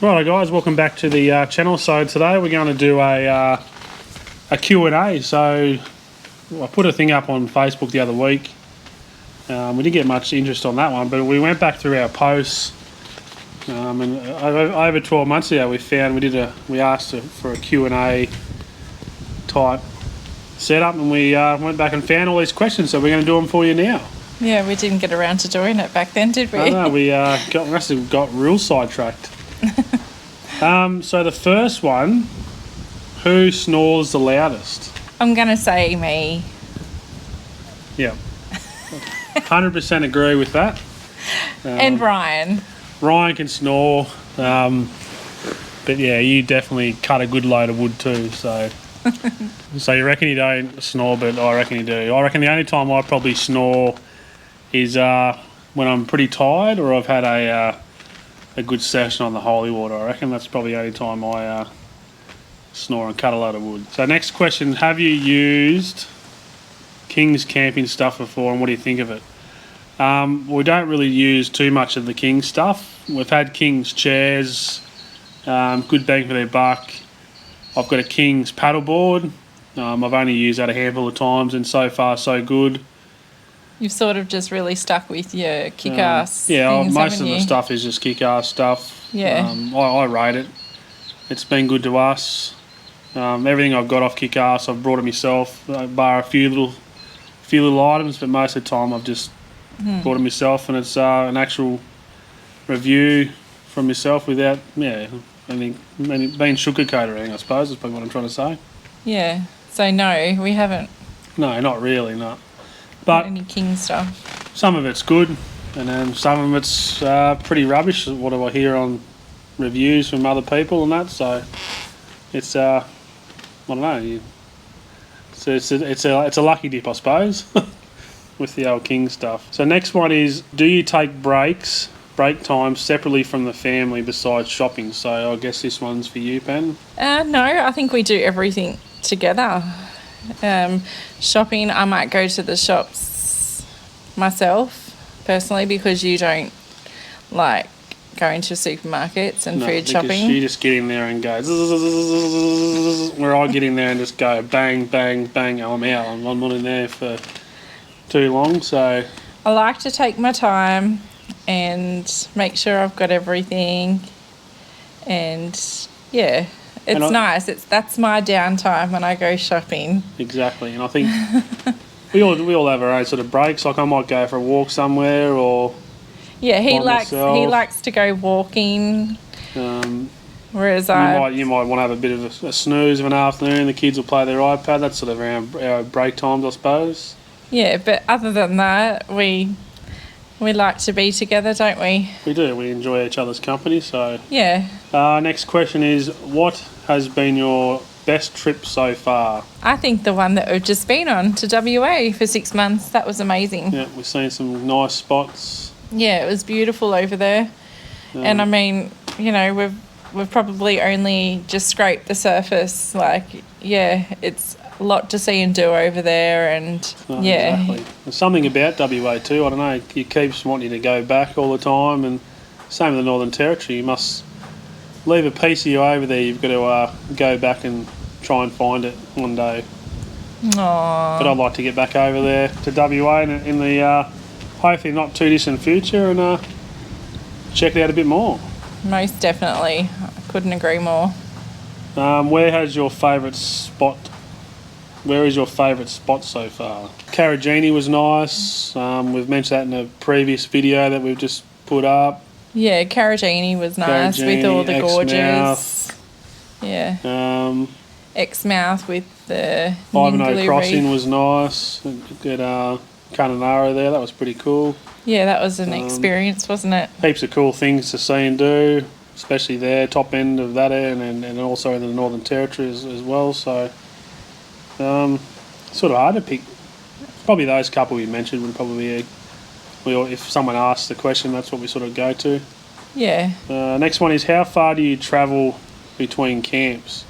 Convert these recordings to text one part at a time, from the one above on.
Right, guys, welcome back to the channel. So today we're going to do a Q&A. So I put a thing up on Facebook the other week. We didn't get much interest on that one, but we went back through our posts. And over 12 months ago, we asked for a Q&A type setup, and we went back and found all these questions. So we're going to do them for you now. Yeah, we didn't get around to doing it back then, did we? No, we must have got real sidetracked. So the first one, who snores the loudest? I'm going to say me. Yeah, 100% agree with that. And Ryan. Ryan can snore, but yeah, you definitely cut a good load of wood too. So, so you reckon you don't snore, but I reckon you do. I reckon the only time I probably snore is when I'm pretty tired or I've had a good session on the holy water. I reckon that's probably the only time I snore and cut a load of wood. So next question, have you used King's camping stuff before and what do you think of it? We don't really use too much of the King stuff. We've had King's chairs, good bang for their buck. I've got a King's paddleboard. I've only used that a handful of times and so far so good. You've sort of just really stuck with your kick-ass yeah, things, most of haven't the you? stuff is just kick-ass stuff. Yeah. I rate it. It's been good to us. Everything I've got off kick-ass, I've brought it myself, bar a few little items, but most of the time I've just brought it myself, and it's an actual review from myself without, being sugarcoated, I suppose, is probably what I'm trying to say. Yeah. So no, we haven't. No, not really, no. But But any King stuff. some of it's good, and then some of it's pretty rubbish. What do I hear on reviews from other people and that? So it's I don't know. It's a lucky dip, I suppose, with the old King stuff. So next one is: do you take break times separately from the family besides shopping? So I guess this one's for you, Pen. No, I think we do everything together. Shopping, I might go to the shops myself personally because you don't like going to supermarkets and food shopping. You just get in there and go zzz, where I get in there and just go bang, bang, bang, I'm out. I'm not in there for too long. So I like to take my time and make sure I've got everything, and yeah, it's nice. That's my downtime when I go shopping. Exactly, and I think we all have our own sort of breaks. Like I might go for a walk somewhere, or yeah, he likes to go walking. Whereas you might want to have a bit of a snooze of an afternoon. The kids will play their iPad. That's sort of our break times, I suppose. Yeah, but other than that, we like to be together, don't we? We do. We enjoy each other's company. So yeah. Next question is: what has been your best trip so far? I think the one that we've just been on to WA for 6 months. That was amazing. Yeah, we've seen some nice spots. Yeah, it was beautiful over there. And I mean, we've probably only just scraped the surface. Like, yeah, it's a lot to see and do over there, and Exactly. There's something about WA too. I don't know. It keeps wanting to go back all the time, and same with the Northern Territory. You must leave a piece of you over there. You've got to go back and try and find it one day. Aww. But I'd like to get back over there to WA in the hopefully not too distant future and check it out a bit more. Most definitely. I couldn't agree more. Where is your favourite spot so far? Carragini was nice. We've mentioned that in a previous video that we've just put up. Yeah, Carragini was nice with all the gorges. Yeah. Exmouth with the Ivanhoe Crossing was nice. Good Kununurra there, that was pretty cool. Yeah, that was an experience, wasn't it? Heaps of cool things to see and do, especially there, top end of that end, and also in the Northern Territory as well. So, sort of hard to pick. Probably those couple we mentioned would probably be, if someone asks the question, that's what we sort of go to. Yeah. Next one is: how far do you travel between camps?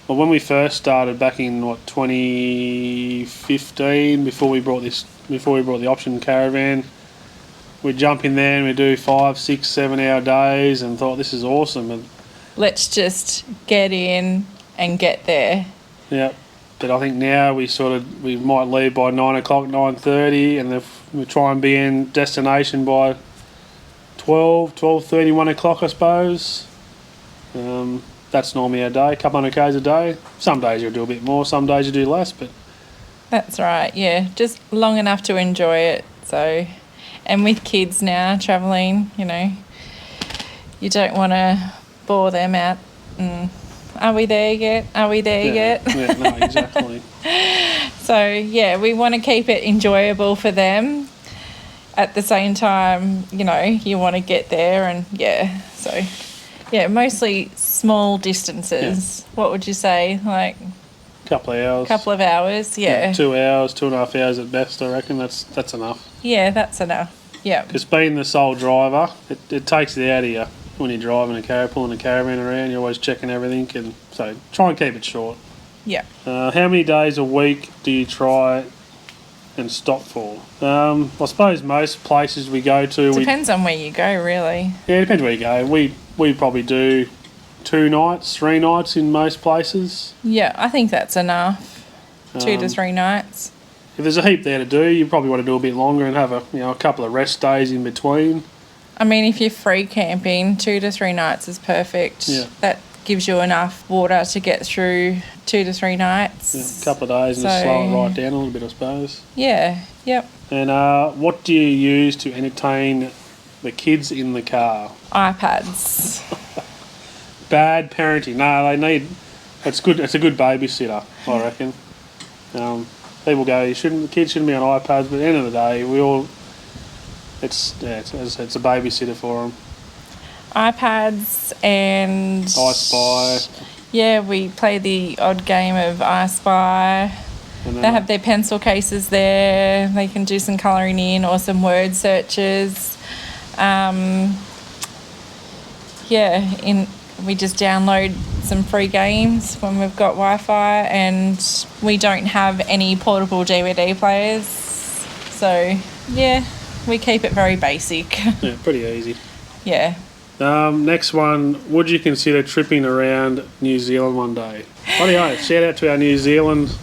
Well, when we first started back in 2015, before we brought the option caravan, we'd jump in there and we'd do 5, 6, 7 hour days and thought this is awesome. And Let's just get in and get there. yeah, but I think now we might leave by 9 o'clock, 9:30, and if we try and be in destination by 12:30, 1 o'clock, I suppose. That's normally our day, a couple hundred k's a day. Some days you'll do a bit more, some days you do less, but That's right, yeah. Just long enough to enjoy it. So, and with kids now travelling, you know, you don't want to bore them out. Are we there yet? Are we there yet? Yeah, no, exactly. So, yeah, we want to keep it enjoyable for them. At the same time, you know, you want to get there and, yeah, so, yeah, mostly small distances. What would you say? Like Couple of hours. couple of hours? Yeah. 2 hours, 2.5 hours at best, I reckon. That's enough. Yeah, that's enough. Yeah. Because being the sole driver, it takes it out of you when you're driving a car, pulling a caravan around. You're always checking everything, and so try and keep it short. Yeah. How many days a week do you try and stop for? I suppose most places we go to, Depends on where you go, really. it depends where you go. We probably do 2 nights, 3 nights in most places. Yeah, I think that's enough. 2 to Um, 3 nights. If there's a heap there to do, you probably want to do a bit longer and have a couple of rest days in between. I mean, if you're free camping, 2 to 3 nights is perfect. Yeah. That gives you enough water to get through 2 to 3 nights. Yeah, a couple of days and just slow it right down a little bit, I suppose. Yeah, yep. And what do you use to entertain the kids in the car? iPads. Bad parenting. No, they need. It's good. It's a good babysitter, I reckon. People go, the kids shouldn't be on iPads, but at the end of the day, it's a babysitter for them. iPads and... I Spy. Yeah, we play the odd game of I Spy. And They have their pencil cases there. They can do some colouring in or some word searches. We just download some free games when we've got Wi-Fi, and we don't have any portable DVD players. So, yeah, we keep it very basic. Yeah, pretty easy. Yeah. Next one, would you consider tripping around New Zealand one day? Bloody oath, shout out to our New Zealand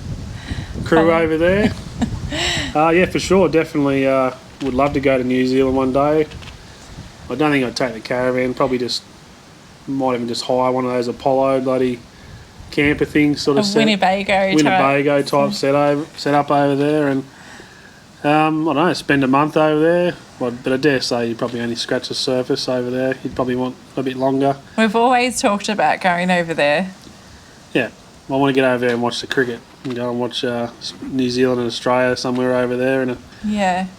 crew over there. Yeah, for sure, definitely would love to go to New Zealand one day. I don't think I'd take the caravan, might even just hire one of those Apollo bloody camper things, sort of Winnebago type set up over there, and I don't know, spend a month over there. But I dare say you probably only scratch the surface over there. You'd probably want a bit longer. We've always talked about going over there. Yeah, I want to get over there and watch the cricket and go and watch New Zealand and Australia somewhere over there in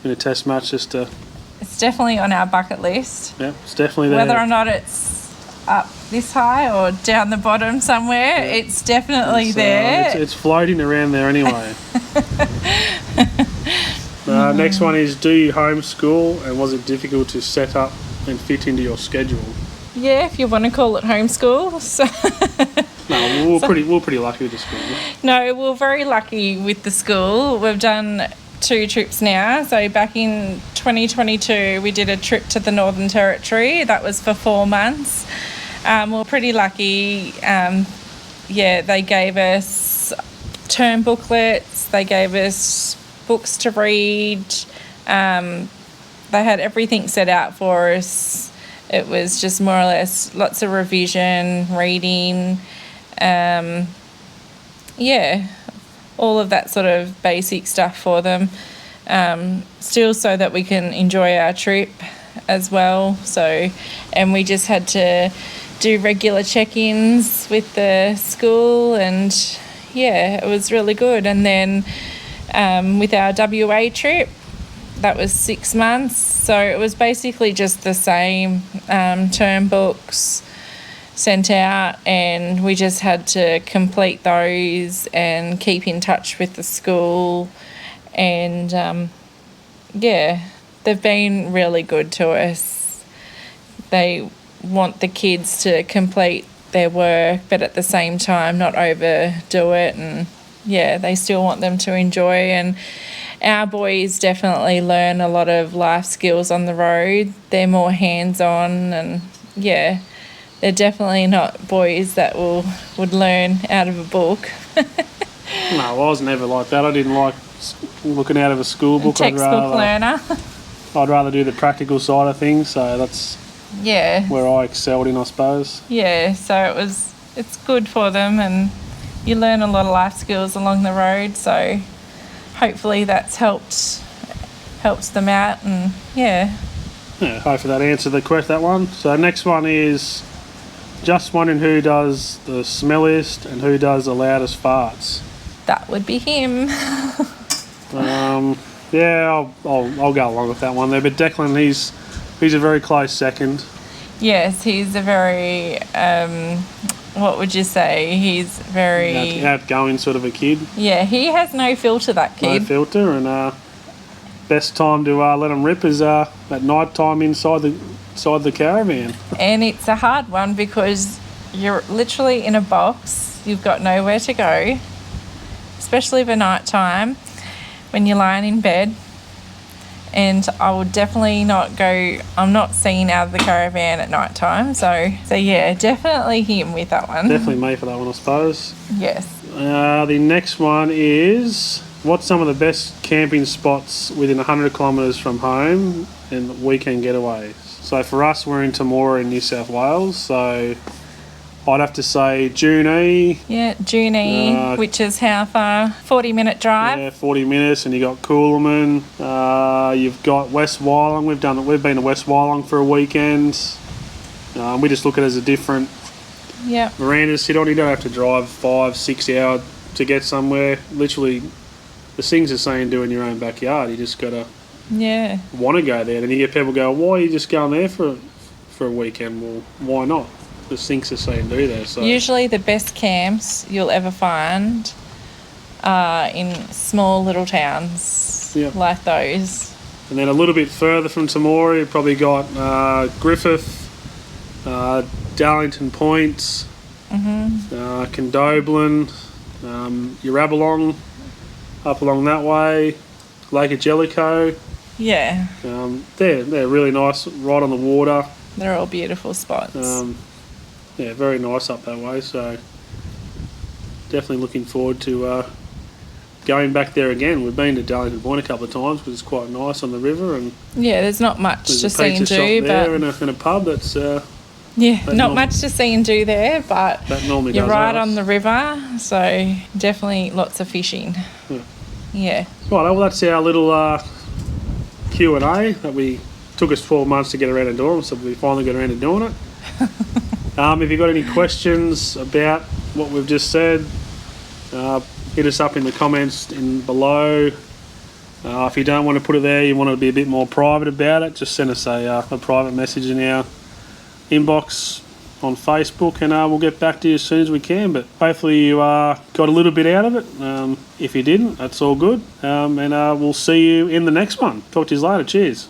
a test match. It's definitely on our bucket list. Yeah, it's definitely there. Whether or not it's up this high or down the bottom somewhere, it's definitely there. It's floating around there anyway. Next one is, do you homeschool, and was it difficult to set up and fit into your schedule? Yeah, if you want to call it homeschool. So No, we're pretty lucky with the school. No, we're very lucky with the school. We've done 2 trips now. So back in 2022, we did a trip to the Northern Territory. That was for 4 months. We're pretty lucky. They gave us term booklets. They gave us books to read. They had everything set out for us. It was just more or less lots of revision, reading, all of that sort of basic stuff for them. Still so that we can enjoy our trip as well. So, and we just had to do regular check-ins with the school, and it was really good. And then with our WA trip, that was 6 months, so it was basically just the same term books sent out, and we just had to complete those and keep in touch with the school. And they've been really good to us. They want the kids to complete their work, but at the same time not overdo it, and they still want them to enjoy. our boys definitely learn a lot of life skills on the road. They're more hands-on, and yeah, they're definitely not boys that would learn out of a book. No, I was never like that. I didn't like looking out of a school book. Textbook learner. I'd rather do the practical side of things, so that's Yeah. where I excelled in, I suppose. Yeah, so it's good for them, and you learn a lot of life skills along the road, so hopefully that's helps them out, and yeah. Yeah, hopefully that answered that one. So next one is just wondering who does the smelliest and who does the loudest farts. That would be him. Yeah, I'll go along with that one there. But Declan, he's a very close second. Yes, he's a very, what would you say? He's very... Outgoing sort of a kid. Yeah, he has no filter, that kid. No filter, and best time to let him rip is at night time inside the caravan. And it's a hard one because you're literally in a box. You've got nowhere to go, especially for night time when you're lying in bed. And I would definitely not go, I'm not seen out of the caravan at night time. So yeah, definitely him with that one. Definitely me for that one, I suppose. Yes. The next one is, what's some of the best camping spots within 100 kilometres from home and weekend getaways? So for us, we're in Temora in New South Wales, so I'd have to say Junee. Yeah, Junee, which is how far? 40-minute drive? Yeah, 40 minutes, and you got Coolaman. You've got West Wyalong. We've been to West Wyalong for a weekend. We just look at it as a different veranda to sit on. You don't have to drive 5-6 hours to get somewhere. Literally, the things are saying do in your own backyard. You just gotta want to go there. And you get people go, why are you just going there for a weekend? Well, why not? The sinks are saying do there. So usually the best camps you'll ever find are in small little towns like those. And then a little bit further from Temora, you've probably got Griffith, Darlington Point, Condobolin, Yarrabulong, up along that way, Lake of Jellicoe. Yeah. They're really nice, right on the water. They're all beautiful spots. Yeah, very nice up that way, so definitely looking forward to going back there again. We've been to Darlington Point a couple of times because it's quite nice on the river, and yeah, there's not much to see and do, but and a pub that's not much to see and do there, but that normally you're does right us. on the river, so definitely lots of fishing. Yeah. Right, well, that's our little Q&A that we took us 12 months to get around to doing, so we finally got around to doing it. If you've got any questions about what we've just said, hit us up in the comments below. If you don't want to put it there, you want to be a bit more private about it, just send us a private message in our inbox on Facebook, and we'll get back to you as soon as we can. But hopefully you got a little bit out of it. If you didn't, that's all good. And we'll see you in the next one. Talk to you later. Cheers.